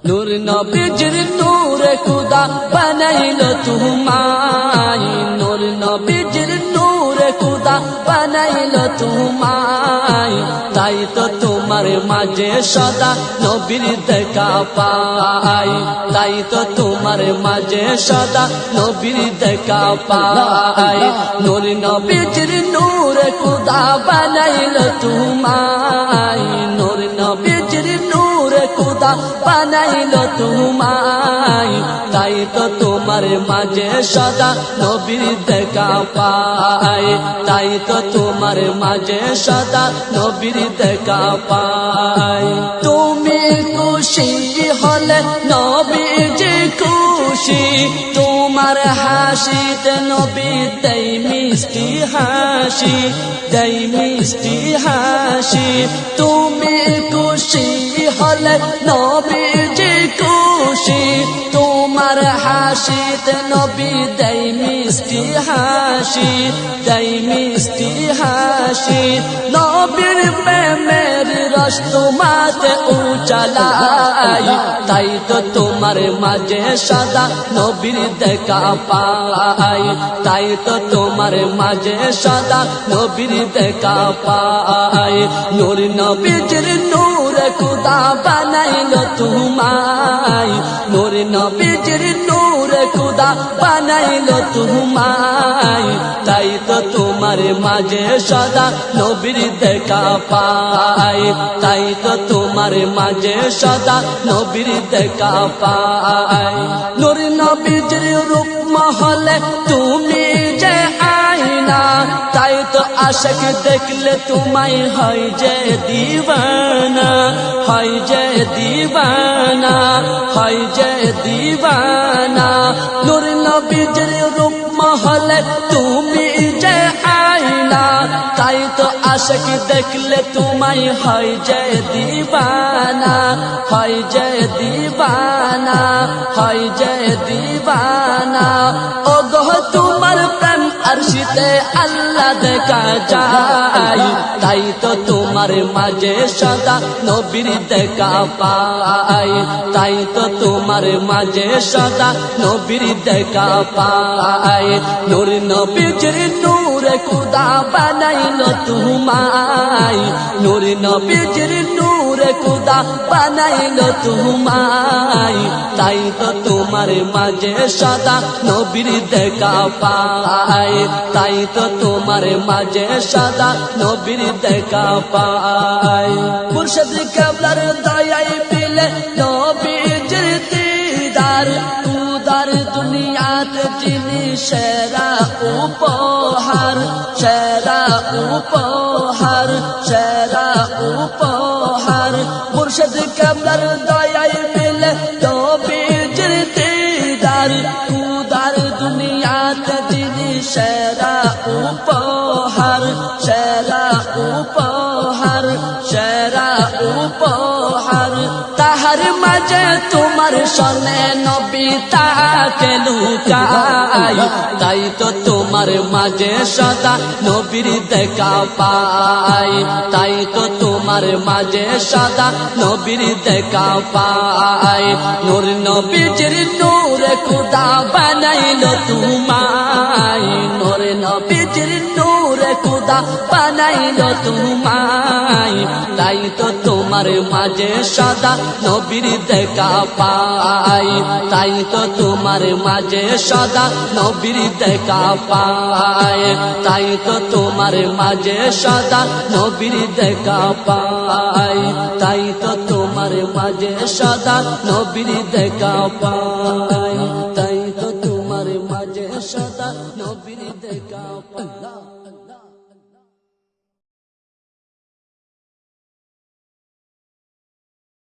নূর নবীজির নূরে খুদা বানাইলো তোমায়, নূর নবীজির নূরে খুদা বানাইলো তোমায়। তাই তো তোমার মাঝে সদা নবীর দেখা পাই, তাই তো তোমার মাঝে সদা নবীর দেখা পাই। নূর নবীজির নূরে খুদা বানাইলো তোমায়, নূর নবীজির নূরে খুদা বানাইলো তোমায়। তাই তো তোমার মাঝে সদা নবীর দেখা পাই, তাই তো তোমার মাঝে সদা নবীর দেখা পাই। তুমি খুশি হলে নবীজি খুশি, তোমার হাসিতে নবী দেয় মিষ্টি হাসি, দেয় মিষ্টি হাসি। তুমি খুশি হলে নবীজি খুশি, তোমার হাসিতে নবী দেয় মিষ্টি হাসি, দেয় মিষ্টি হাসি। নবীর প্রেমের রস তোমাতে উজালাই, তাই তো তোমার মাঝে সদা নবীর দেখা পাই, তাই তো তোমার মাঝে সদা নবীর দেখা পাই। নূর নবীজির নূরে খুদা বানাইলো তোমায়, নূর নবীজির নূরে খুদা বানাইলো তোমায়। তাই তো তোমার মাঝে সদা নবীর দেখা পাই, তাই তো তোমার মাঝে সদা নবীর দেখা পাই। নূর নবীজির রূপ মহলে তুমি যে আয়না, তাই তো আশিক দেখলে তোমায় হয় যে দিওয়ানা, হয় যে দিওয়ানা, হয় যে দিওয়ানা। নূর নবীজির রূপ মহলে তুমি যে আয়না, তাই তো আশিক দেখলে তোমায় হয় যে দিওয়ানা, হয় যে দিওয়ানা, হয় যে দিওয়ানা। ও গো তোমার প্রেম আরশিতে আল্লাহ দেখা যায়, তাই তো তোমার মাঝে সদা নবীর দেখা পাই, তাই তো তোমার মাঝে সদা নবীর দেখা পাই। নূর নবীজির নূরে খুদা বানাইলো তোমায়, নূর নবীজির নূরে খুদা বানাইলো তোমায়। তাই তো তোমার মাঝে সদা নবীর দেখা পাই, তাই তো তোমার মাঝে সদা নবীর দেখা পাই। মুর্শিদ কেবলার দয়ায় পেলে নবীজির দিদার, উদার দুনিয়াতে যিনি সেরা উপহার, সেরা উপহার, সেরা উপহার। মুর্শিদ কেবলার দয়ায় পেলে নবীজির দিদার, উদার দুনিয়াতে যিনি সেরা উপহার, সেরা উপহার, সেরা উপহার। তাহার মাঝে তোমার সনে নবী তাকে লুকাই, তাই তো তোমার মাঝে সদা নবীর দেখা পাই, তাই তো তোমার মাঝে সদা নবীর দেখা পাই। নূর নবীজির নূরে খুদা বানাইলো তোমায়, নূর নবীজির নূরে খুদা বানাইলো তোমায়। তাই তো তোমার মাঝে সদা নবীর দেখা পাই, তাই তো তোমার মাঝে সদা নবীর দেখা পাই, তাই তো তোমার মাঝে সদা নবীর দেখা পাই, তাই তো তোমার মাঝে সদা নবীর দেখা পাই, তাই তো তোমার মাঝে সদা নবীর দেখা পাই।